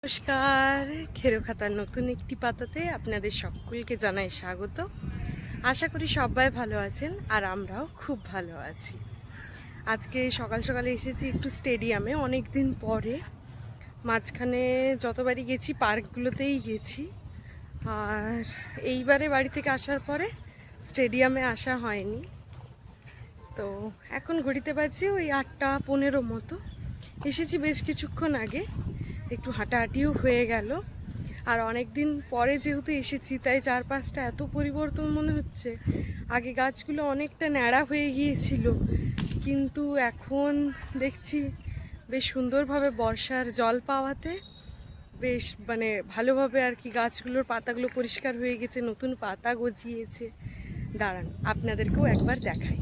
নমস্কার, খেরো খাতার নতুন একটি পাতাতে আপনাদের সকলকে জানাই স্বাগত। আশা করি সবাই ভালো আছেন আর আমরাও খুব ভালো আছি। আজকে সকাল সকালে এসেছি একটু স্টেডিয়ামে, অনেক দিন পরে। মাঝখানে যতবারই গেছি পার্কগুলোতেই গেছি, আর এইবারে বাড়ি থেকে আসার পরে স্টেডিয়ামে আসা হয়নি। তো এখন ঘড়িতে বাজছে ওই 8:15 মতো। এসেছি বেশ কিছুক্ষণ আগে, একটু হাঁটাহাঁটিও হয়ে গেল। আর অনেক দিন পরে যেহেতু এসেছি তাই চারপাশটা এত পরিবর্তন মনে হচ্ছে। আগে গাছগুলো অনেকটা ন্যাড়া হয়ে গিয়েছিল, কিন্তু এখন দেখছি বেশ সুন্দরভাবে বর্ষার জল পাওয়াতে বেশ ভালোভাবে আর কি গাছগুলোর পাতাগুলো পরিষ্কার হয়ে গেছে, নতুন পাতা গজিয়েছে। দাঁড়ান আপনাদেরকেও একবার দেখাই।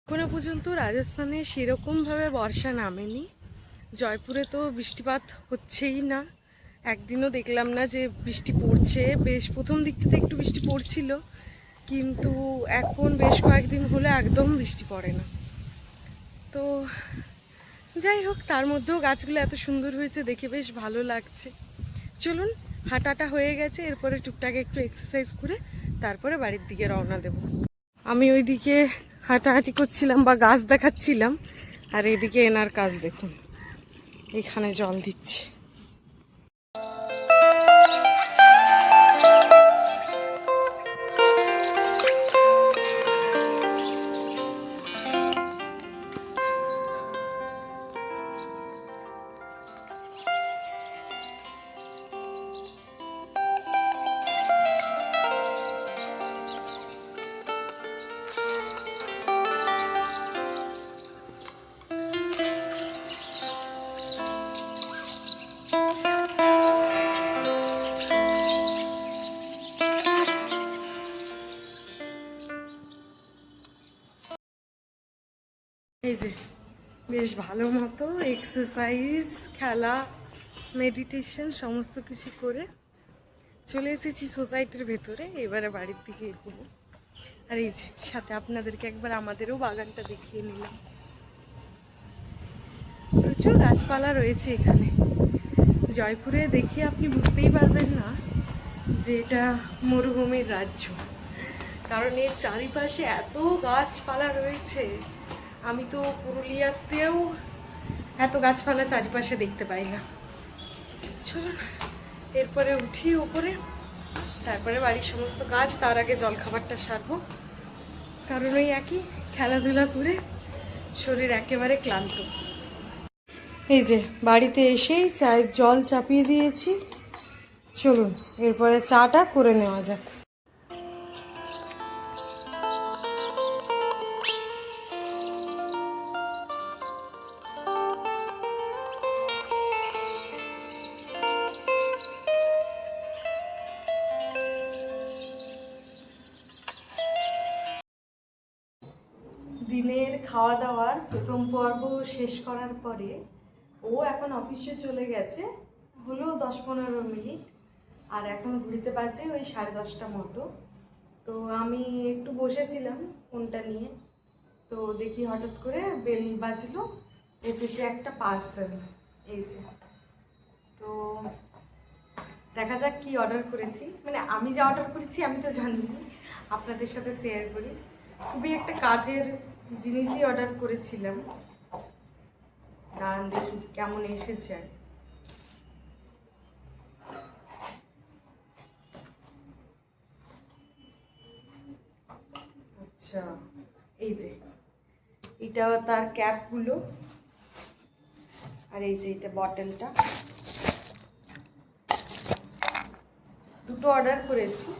এখনো পর্যন্ত রাজস্থানে সেরকমভাবে বর্ষা নামেনি। জয়পুরে তো বৃষ্টিপাত হচ্ছেই না, একদিনও দেখলাম না যে বৃষ্টি পড়ছে। বেশ প্রথম দিক থেকে একটু বৃষ্টি পড়ছিল, কিন্তু এখন বেশ কয়েকদিন হলে একদম বৃষ্টি পড়ে না। তো যাই হোক, তার মধ্যেও গাছগুলো এত সুন্দর হয়েছে দেখে বেশ ভালো লাগছে। চলুন, হাঁটাটা হয়ে গেছে, এরপরে টুকটাক একটু এক্সারসাইজ করে তারপরে বাড়ির দিকে রওনা দেব। আমি ওইদিকে হাঁটাহাঁটি করছিলাম বা গাছ দেখাচ্ছিলাম, আর এদিকে এনার কাজ দেখুন, এখানে জল দিচ্ছে। এই যে বেশ ভালো মতো এক্সারসাইজ, খেলা, মেডিটেশন সমস্ত কিছু করে চলে এসেছি সোসাইটির ভেতরে। এবারে বাড়ির দিকে এগোবো। আর এই যে সাথে আপনাদেরকে একবার আমাদেরও বাগানটা দেখিয়ে নিলাম। প্রচুর গাছপালা রয়েছে এখানে। জয়পুরে দেখে আপনি বুঝতেই পারবেন না যে এটা মরুভূমির রাজ্য, কারণ এর চারিপাশে এত গাছপালা রয়েছে। আমি তো পুরুলিয়াতেও এত গাছপালা চারিপাশে দেখতে পাই না। চলুন এরপরে উঠি উপরে, তারপরে বাড়ির সমস্ত কাজ। তার আগে জলখাবারটা সারবো, কারণ ওই একই খেলাধুলা করে শরীর একেবারে ক্লান্ত। এই যে বাড়িতে এসেই চায়ের জল চাপিয়ে দিয়েছি। চলুন এরপরে চাটা করে নেওয়া যাক। দিনের খাওয়া দাওয়ার প্রথম পর্ব শেষ করার পরে ও এখন অফিসে চলে গেছে, হলো 10-15 মিনিট। আর এখন ঘুরিতে বাজে ওই 10:30 মতো। তো আমি একটু বসেছিলাম ফোনটা নিয়ে, তো দেখি হঠাৎ করে বেল বাজলো, এসেছে একটা পার্সেল। এই যে, তো দেখা যাক কি অর্ডার করেছি। আমি যা অর্ডার করেছি আমি তো জানি, আপনাদের সাথে শেয়ার করি। খুবই একটা কাজের জিনিসই অর্ডার করেছিলাম। দাঁড়ান দেখি কেমন এসেছে। আচ্ছা, এই যে এটা তার ক্যাপগুলো, আর এই যে এটা বটলটা। দুটো অর্ডার করেছি।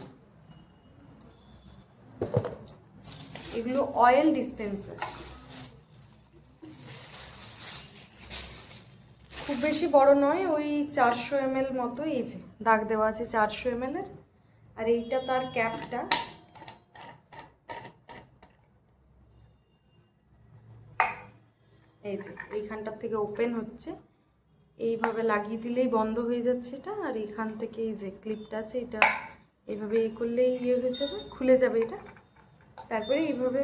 এগুলো অয়েল ডিসপেন্সার। খুব বেশি বড় নয়, ওই 400 ml মতো। এই যে দাগ দেওয়া আছে 400 ml এর। আর এইটা তার ক্যাপটা। এই যে এইখানটার থেকে ওপেন হচ্ছে, এইভাবে লাগিয়ে দিলেই বন্ধ হয়ে যাচ্ছে এটা। আর এইখান থেকে এই যে ক্লিপটা আছে, এটা এইভাবে করলেই হয়ে যাবে, খুলে যাবে এটা। তারপরে এইভাবে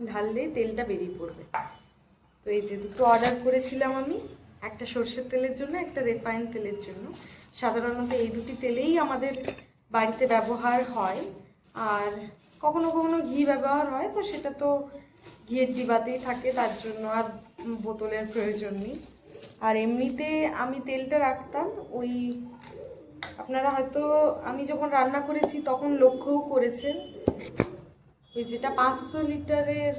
ঢাললেই তেলটা বেরিয়ে পড়বে। তো এই যে দুটো অর্ডার করেছিলাম আমি, একটা সর্ষের তেলের জন্য, একটা রিফাইন তেলের জন্য। সাধারণত এই দুটি তেলেই আমাদের বাড়িতে ব্যবহার হয়। আর কখনো কখনো ঘি ব্যবহার হয়, তো সেটা তো ঘিয়ের ডিবাতেই থাকে, তার জন্য আর বোতলের প্রয়োজন নেই। আর এমনিতে আমি তেলটা রাখতাম ওই, আপনারা হয়তো আমি যখন রান্না করেছি তখন লক্ষ্যও করেছেন, ওই যেটা 500 লিটারের,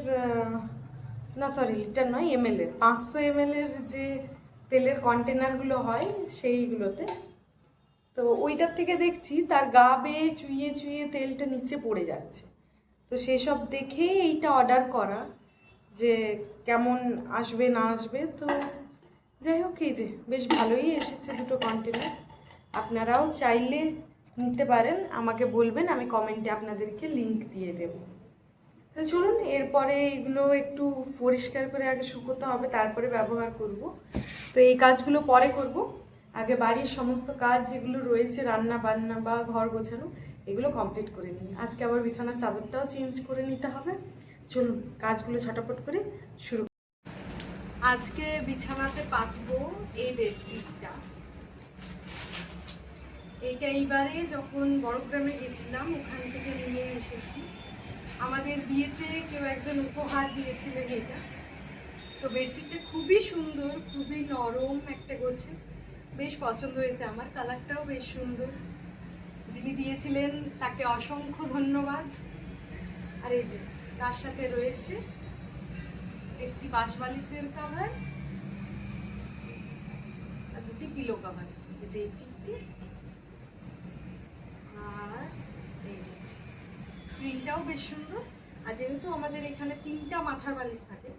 না সরি লিটার নয়, ml এর, 500 ml এর যে তেলের কন্টেনারগুলো হয় সেইগুলোতে। তো ওইটার থেকে দেখছি তার গা বেয়ে চুইয়ে চুইয়ে তেলটা নিচে পড়ে যাচ্ছে। তো সেই সব দেখেই এইটা অর্ডার করা, যে কেমন আসবে না আসবে। তো যাই হোক, এই যে বেশ ভালোই এসেছে দুটো কন্টেনার। আপনারাও চাইলে নিতে পারেন, আমাকে বলবেন, আমি কমেন্টে আপনাদেরকে লিংক দিয়ে দেবো। তো চলুন, এরপরে এগুলো একটু পরিষ্কার করে আগে শুকোতে হবে, তারপরে ব্যবহার করব। তো এই কাজগুলো পরে করব, আগে বাড়ির সমস্ত কাজ যেগুলো রয়েছে, রান্না বান্না বা ঘর গোছানো, এগুলো কমপ্লিট করে নিই। আজকে আবার বিছানার চাদরটাও চেঞ্জ করে নিতে হবে। চলুন কাজগুলো ঝটাপট করে শুরু। আজকে বিছানাতে পাতবো এই বেডশিটটা। এইটা এইবারে যখন বড়গ্রামে গেছিলাম ওখান থেকে নিয়ে এসেছি। আমাদের বিয়েতে কেউ একজন উপহার দিয়েছিলেন এটা। তো বেডশিটটা খুবই সুন্দর, খুবই নরম একটা গোছে, বেশ পছন্দ হয়েছে আমার। কালারটাও বেশ সুন্দর। যিনি দিয়েছিলেন তাকে অসংখ্য ধন্যবাদ। আর এই যে তার সাথে রয়েছে একটি বাঁশবালিশের কভার আর দুটি পিলো কভার। এই যে এইটি আর এইটি, প্রিন্টটাও বেশ সুন্দর। আর যেহেতু আমাদের এখানে 3টা মাথার বালিশ থাকে,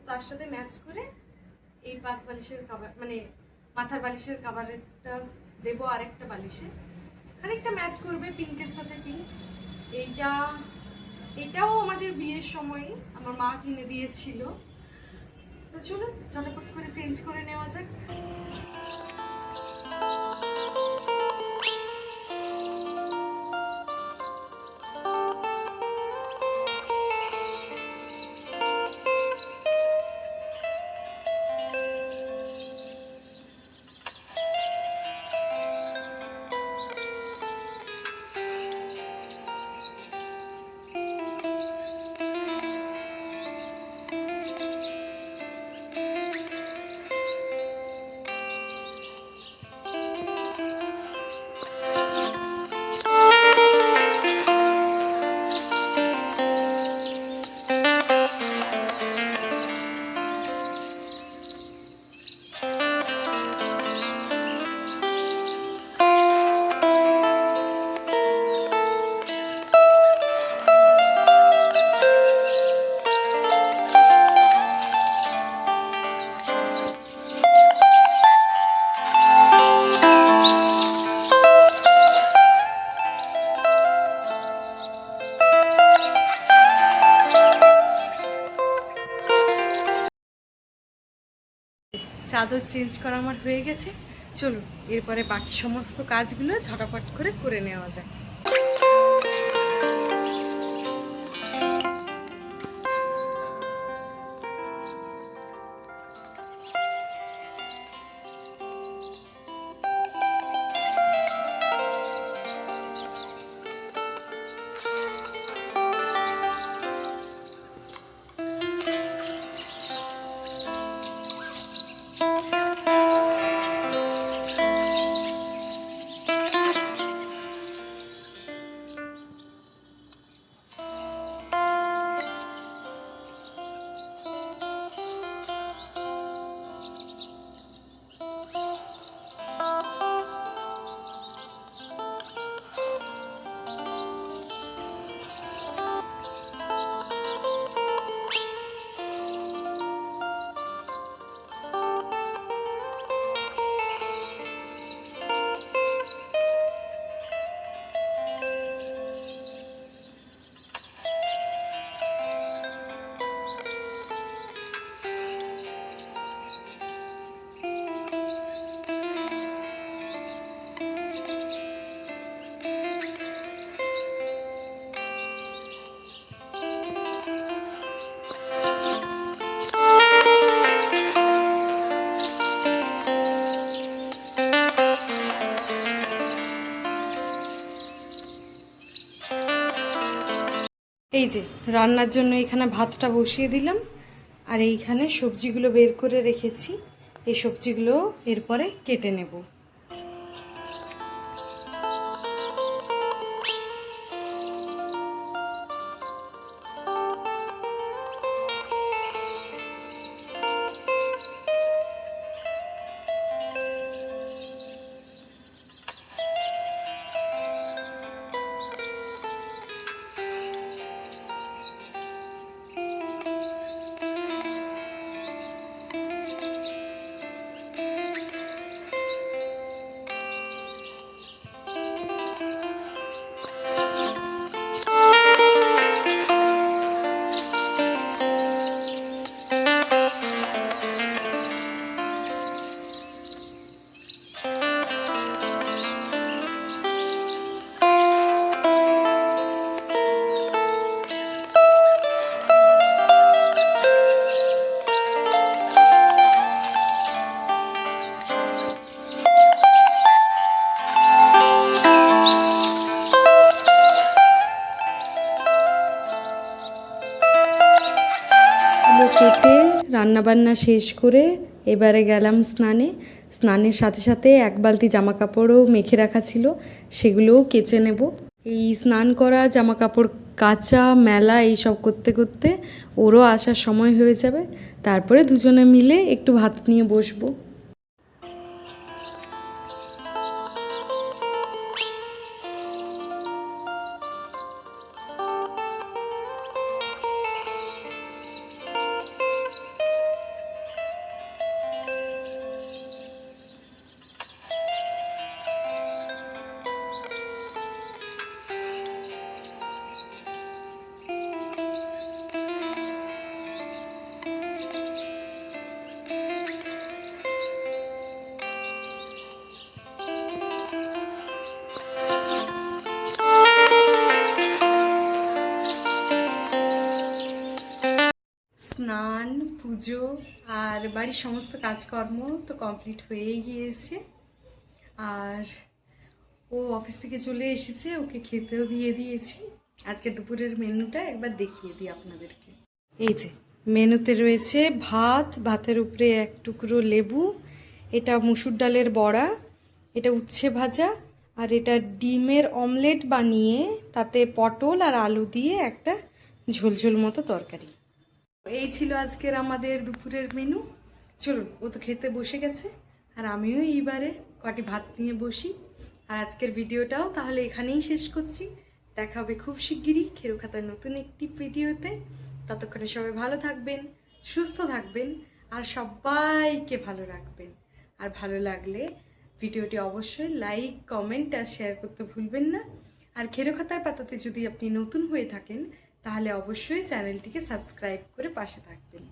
তার সাথে ম্যাচ করে এই 5 বালিশের কভার, মানে মাথার বালিশের কভারটা দেবো আরেকটা বালিশে, খানিকটা ম্যাচ করবে পিঙ্কের সাথে পিঙ্ক। এটাও আমাদের বিয়ের সময় আমার মা কিনে দিয়েছিল। তো চলুন ঝটপট করে চেঞ্জ করে নেওয়া যাক। চাদর চেঞ্জ করা আমার হয়ে গেছে। চলুন এরপরে বাকি সমস্ত কাজগুলো ঝটাপট করে নেওয়া যায়। এই যে রান্নার জন্য এখানে ভাতটা বসিয়ে দিলাম, আর এইখানে সবজিগুলো বের করে রেখেছি। এই সবজিগুলো এরপরে কেটে নেব। কেটে রান্নাবান্না শেষ করে এবারে গেলাম স্নানে। স্নানের সাথে সাথে এক বালতি জামা কাপড়ও মেখে রাখা ছিল, সেগুলোও কেচে নেব। এই স্নান করা, জামা কাপড় কাচা, মেলা এইসব করতে করতে ওরও আসার সময় হয়ে যাবে। তারপরে দুজনে মিলে একটু ভাত নিয়ে বসবো। স্নান, পুজো আর বাড়ির সমস্ত কাজকর্ম তো কমপ্লিট হয়েই গিয়েছে। আর ও অফিস থেকে চলে এসেছে, ওকে খেতেও দিয়ে দিয়েছি। আজকে দুপুরের মেনুটা একবার দেখিয়ে দিই আপনাদেরকে। এই যে মেনুতে রয়েছে ভাত, ভাতের উপরে এক টুকরো লেবু, এটা মুসুর ডালের বড়া, এটা উচ্ছে ভাজা, আর এটা ডিমের অমলেট বানিয়ে তাতে পটল আর আলু দিয়ে একটা ঝোলঝোল মতো তরকারি। এই ছিল আজকের আমাদের দুপুরের মেনু। চলুন, ও তো খেতে বসে গেছে, আর আমিও এইবারে কটি ভাত নিয়ে বসি। আর আজকের ভিডিওটাও তাহলে এখানেই শেষ করছি। দেখা হবে খুব শিগগিরই খেরোখাতার নতুন একটি ভিডিওতে। ততক্ষণে সবাই ভালো থাকবেন, সুস্থ থাকবেন, আর সবাইকে ভালো রাখবেন। আর ভালো লাগলে ভিডিওটি অবশ্যই লাইক, কমেন্ট আর শেয়ার করতে ভুলবেন না। আর খেরোখাতার পাতাতে যদি আপনি নতুন হয়ে থাকেন তাহলে অবশ্যই চ্যানেলটিকে সাবস্ক্রাইব করে পাশে থাকবেন।